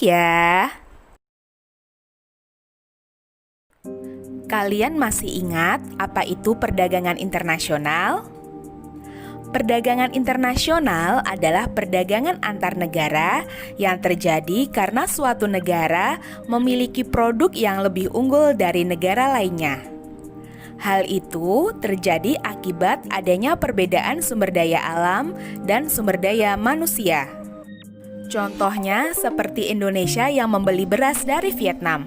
ya. Kalian masih ingat apa itu perdagangan internasional? Perdagangan internasional adalah perdagangan antar negara yang terjadi karena suatu negara memiliki produk yang lebih unggul dari negara lainnya. Hal itu terjadi akibat adanya perbedaan sumber daya alam dan sumber daya manusia. Contohnya seperti Indonesia yang membeli beras dari Vietnam.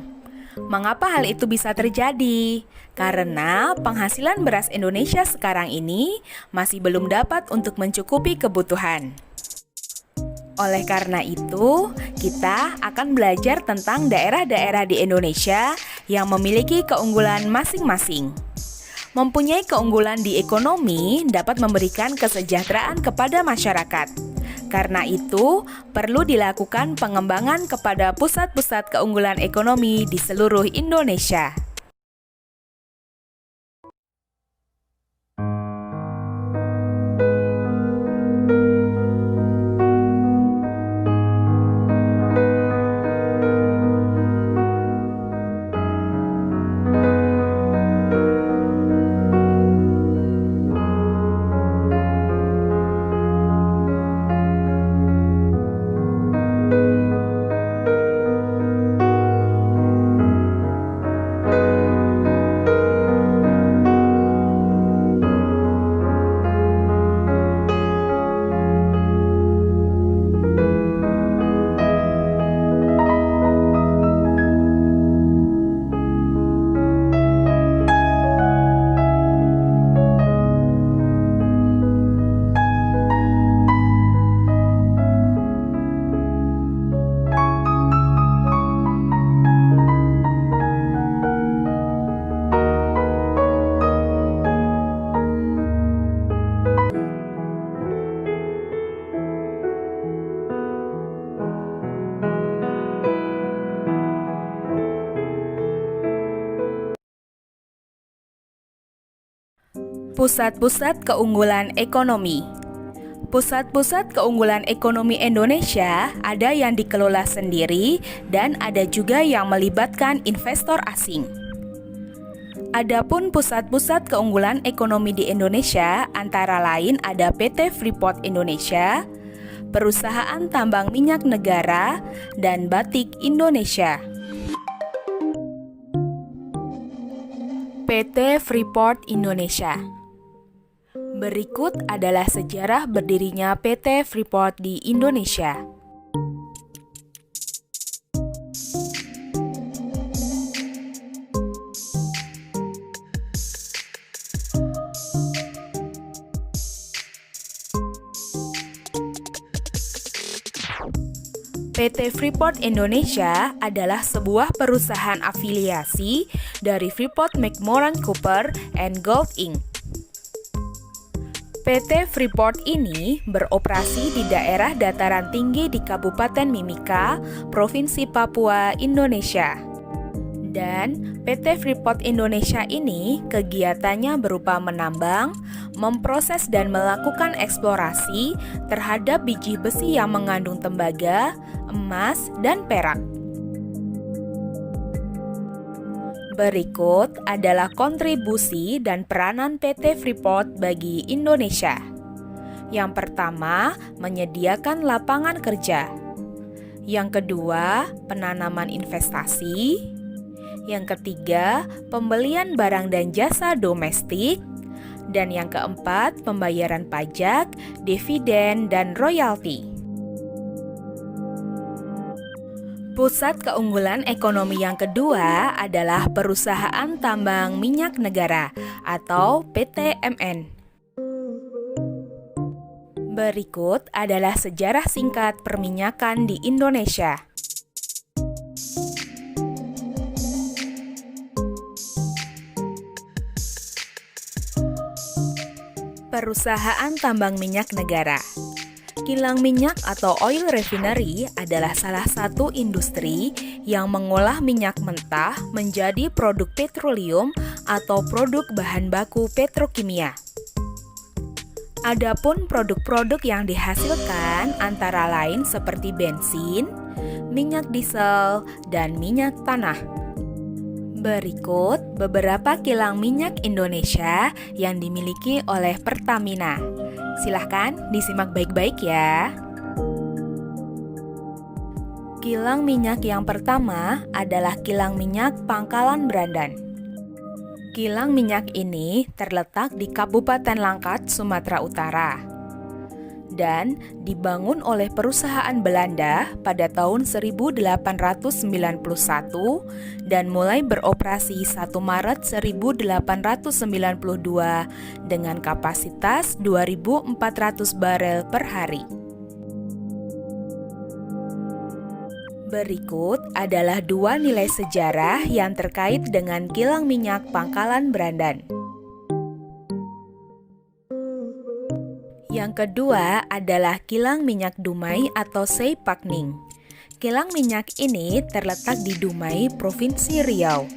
Mengapa hal itu bisa terjadi? Karena penghasilan beras Indonesia sekarang ini masih belum dapat untuk mencukupi kebutuhan. Oleh karena itu, kita akan belajar tentang daerah-daerah di Indonesia yang memiliki keunggulan masing-masing. Mempunyai keunggulan di ekonomi dapat memberikan kesejahteraan kepada masyarakat. Karena itu, perlu dilakukan pengembangan kepada pusat-pusat keunggulan ekonomi di seluruh Indonesia. Pusat-pusat keunggulan ekonomi. Pusat-pusat keunggulan ekonomi Indonesia ada yang dikelola sendiri dan ada juga yang melibatkan investor asing. Adapun pusat-pusat keunggulan ekonomi di Indonesia antara lain ada PT Freeport Indonesia, Perusahaan Tambang Minyak Negara, dan Batik Indonesia. PT Freeport Indonesia. Berikut adalah sejarah berdirinya PT Freeport di Indonesia. PT Freeport Indonesia adalah sebuah perusahaan afiliasi dari Freeport-McMoran Copper and Gold Inc. PT Freeport ini beroperasi di daerah dataran tinggi di Kabupaten Mimika, Provinsi Papua, Indonesia. Dan PT Freeport Indonesia ini kegiatannya berupa menambang, memproses dan melakukan eksplorasi terhadap biji besi yang mengandung tembaga, emas, dan perak. Berikut adalah kontribusi dan peranan PT Freeport bagi Indonesia. Yang pertama, menyediakan lapangan kerja. Yang kedua, penanaman investasi. Yang ketiga, pembelian barang dan jasa domestik. Dan yang keempat, pembayaran pajak, dividen, dan royalti. Pusat keunggulan ekonomi yang kedua adalah Perusahaan Tambang Minyak Negara atau PTMN. Berikut adalah sejarah singkat perminyakan di Indonesia. Perusahaan Tambang Minyak Negara. Kilang minyak atau oil refinery adalah salah satu industri yang mengolah minyak mentah menjadi produk petroleum atau produk bahan baku petrokimia. Adapun produk-produk yang dihasilkan antara lain seperti bensin, minyak diesel, dan minyak tanah. Berikut beberapa kilang minyak Indonesia yang dimiliki oleh Pertamina. Silahkan disimak baik-baik ya. Kilang minyak yang pertama adalah kilang minyak Pangkalan Brandan. Kilang minyak ini terletak di Kabupaten Langkat, Sumatera Utara, dan dibangun oleh perusahaan Belanda pada tahun 1891 dan mulai beroperasi 1 Maret 1892 dengan kapasitas 2.400 barel per hari. Berikut adalah 2 nilai sejarah yang terkait dengan kilang minyak Pangkalan Brandan. Yang kedua adalah kilang minyak Dumai atau Seipakning. Kilang minyak ini terletak di Dumai, Provinsi Riau.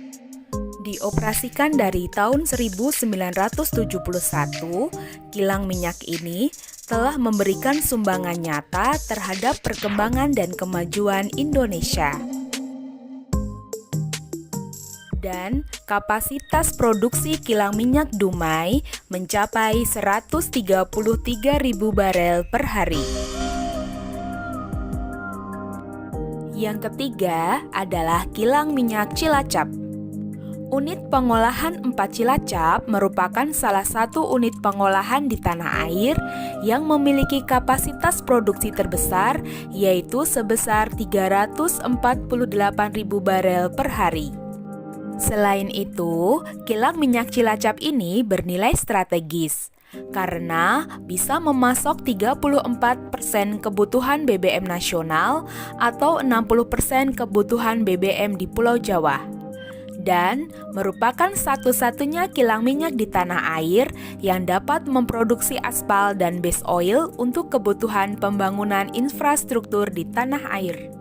Dioperasikan dari tahun 1971, kilang minyak ini telah memberikan sumbangan nyata terhadap perkembangan dan kemajuan Indonesia. Dan kapasitas produksi kilang minyak Dumai mencapai 133.000 barel per hari. Yang ketiga adalah kilang minyak Cilacap. Unit pengolahan 4 Cilacap merupakan salah satu unit pengolahan di tanah air yang memiliki kapasitas produksi terbesar, yaitu sebesar 348.000 barel per hari. Selain itu, kilang minyak Cilacap ini bernilai strategis karena bisa memasok 34% kebutuhan BBM nasional atau 60% kebutuhan BBM di Pulau Jawa, dan merupakan satu-satunya kilang minyak di tanah air yang dapat memproduksi aspal dan base oil untuk kebutuhan pembangunan infrastruktur di tanah air.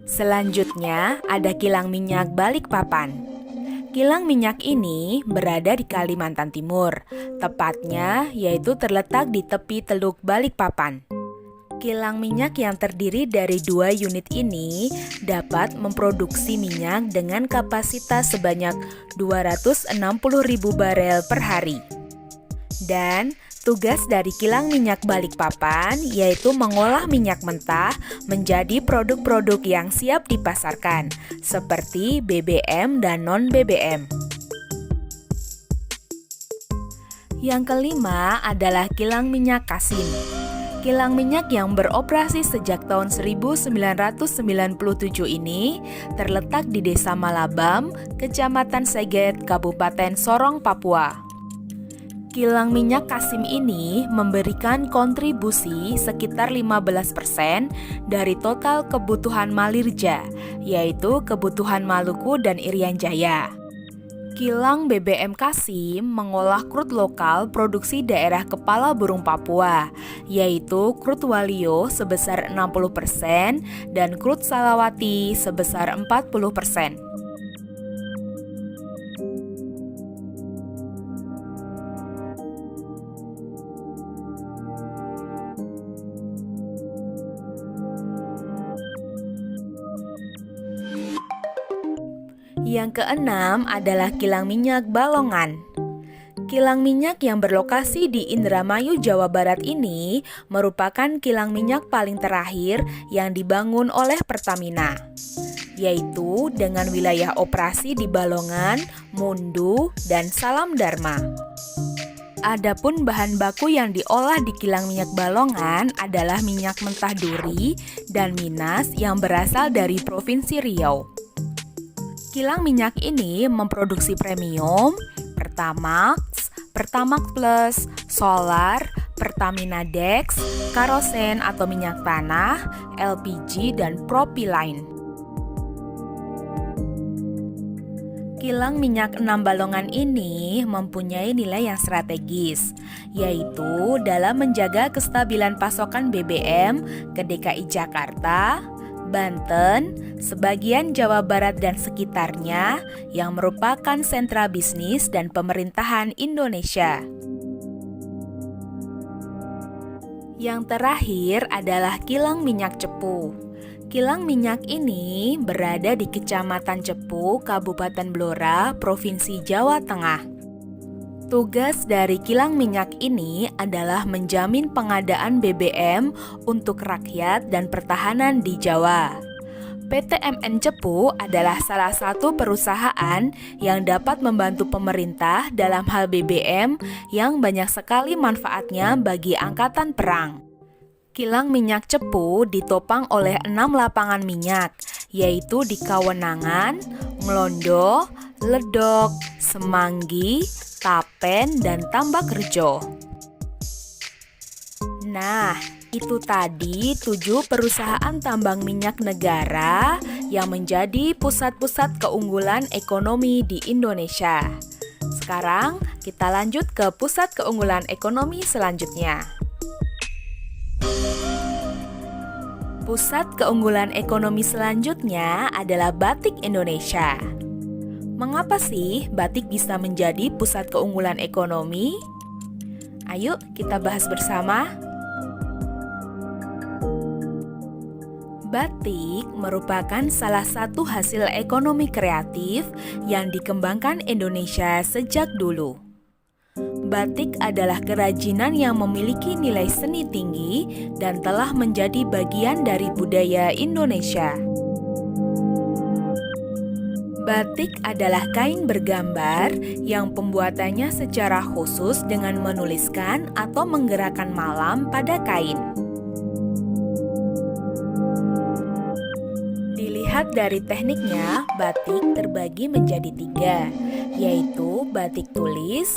Selanjutnya ada kilang minyak Balikpapan. Kilang minyak ini berada di Kalimantan Timur, tepatnya yaitu terletak di tepi Teluk Balikpapan. Kilang minyak yang terdiri dari 2 unit ini dapat memproduksi minyak dengan kapasitas sebanyak 260.000 barel per hari. Dan tugas dari kilang minyak Balikpapan yaitu mengolah minyak mentah menjadi produk-produk yang siap dipasarkan, seperti BBM dan non-BBM. Yang kelima adalah kilang minyak Kasim. Kilang minyak yang beroperasi sejak tahun 1997 ini terletak di Desa Malabam, Kecamatan Seget, Kabupaten Sorong, Papua. Kilang minyak Kasim ini memberikan kontribusi sekitar 15% dari total kebutuhan Malirja, yaitu kebutuhan Maluku dan Irian Jaya. Kilang BBM Kasim mengolah crude lokal produksi daerah Kepala Burung Papua, yaitu crude Walio sebesar 60% dan crude Salawati sebesar 40%. Yang keenam adalah kilang minyak Balongan. Kilang minyak yang berlokasi di Indramayu, Jawa Barat ini merupakan kilang minyak paling terakhir yang dibangun oleh Pertamina, yaitu dengan wilayah operasi di Balongan, Mundu, dan Salam Dharma. Adapun bahan baku yang diolah di kilang minyak Balongan adalah minyak mentah duri dan minas yang berasal dari Provinsi Riau. Kilang minyak ini memproduksi premium, Pertamax, Pertamax Plus, Solar, Pertamina Dex, Karosen atau minyak tanah, LPG, dan propylene. Kilang minyak 6 Balongan ini mempunyai nilai yang strategis, yaitu dalam menjaga kestabilan pasokan BBM ke DKI Jakarta, Banten, sebagian Jawa Barat dan sekitarnya yang merupakan sentra bisnis dan pemerintahan Indonesia. Yang terakhir adalah kilang minyak Cepu. Kilang minyak ini berada di Kecamatan Cepu, Kabupaten Blora, Provinsi Jawa Tengah. Tugas dari kilang minyak ini adalah menjamin pengadaan BBM untuk rakyat dan pertahanan di Jawa. PT MN Cepu adalah salah satu perusahaan yang dapat membantu pemerintah dalam hal BBM yang banyak sekali manfaatnya bagi angkatan perang. Kilang minyak Cepu ditopang oleh 6 lapangan minyak, yaitu di Kawenangan, Nglondo, Ledok, Semanggi, Tapen, dan Tambakrejo. Nah, itu tadi 7 perusahaan tambang minyak negara yang menjadi pusat-pusat keunggulan ekonomi di Indonesia. Sekarang kita lanjut ke pusat keunggulan ekonomi selanjutnya. Pusat keunggulan ekonomi selanjutnya adalah batik Indonesia. Mengapa sih batik bisa menjadi pusat keunggulan ekonomi? Ayo kita bahas bersama. Batik merupakan salah satu hasil ekonomi kreatif yang dikembangkan Indonesia sejak dulu. Batik adalah kerajinan yang memiliki nilai seni tinggi dan telah menjadi bagian dari budaya Indonesia. Batik adalah kain bergambar yang pembuatannya secara khusus dengan menuliskan atau menggerakkan malam pada kain. Dilihat dari tekniknya, batik terbagi menjadi 3, yaitu batik tulis,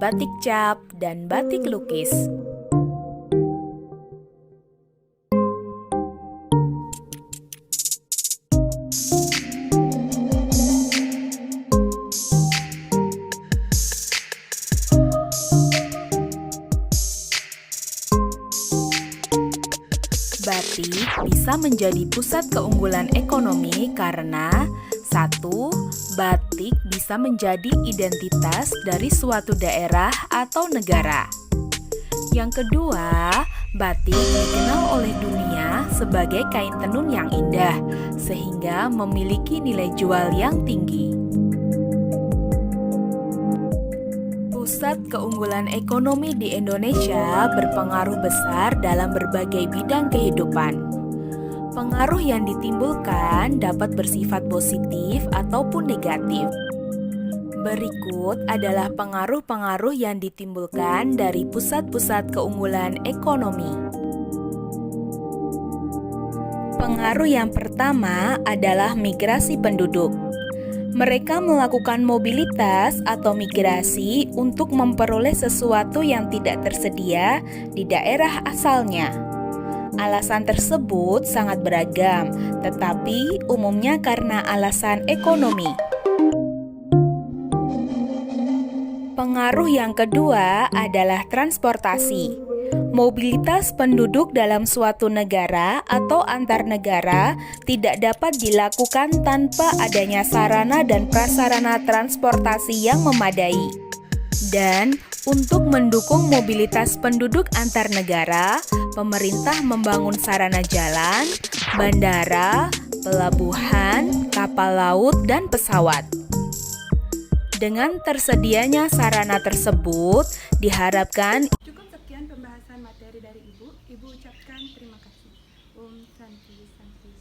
batik cap, dan batik lukis. Batik bisa menjadi pusat keunggulan ekonomi karena 1. Batik bisa menjadi identitas dari suatu daerah atau negara. Yang kedua, batik dikenal oleh dunia sebagai kain tenun yang indah, sehingga memiliki nilai jual yang tinggi. Pusat keunggulan ekonomi di Indonesia berpengaruh besar dalam berbagai bidang kehidupan. Pengaruh yang ditimbulkan dapat bersifat positif ataupun negatif. Berikut adalah pengaruh-pengaruh yang ditimbulkan dari pusat-pusat keunggulan ekonomi. Pengaruh yang pertama adalah migrasi penduduk. Mereka melakukan mobilitas atau migrasi untuk memperoleh sesuatu yang tidak tersedia di daerah asalnya. Alasan tersebut sangat beragam, tetapi umumnya karena alasan ekonomi. Pengaruh yang kedua adalah transportasi. Mobilitas penduduk dalam suatu negara atau antar negara tidak dapat dilakukan tanpa adanya sarana dan prasarana transportasi yang memadai. Dan untuk mendukung mobilitas penduduk antar negara, pemerintah membangun sarana jalan, bandara, pelabuhan, kapal laut, dan pesawat. Dengan tersedianya sarana tersebut, diharapkan Cukup sekian pembahasan materi dari Ibu. Ibu ucapkan terima kasih. Om Santi Santi.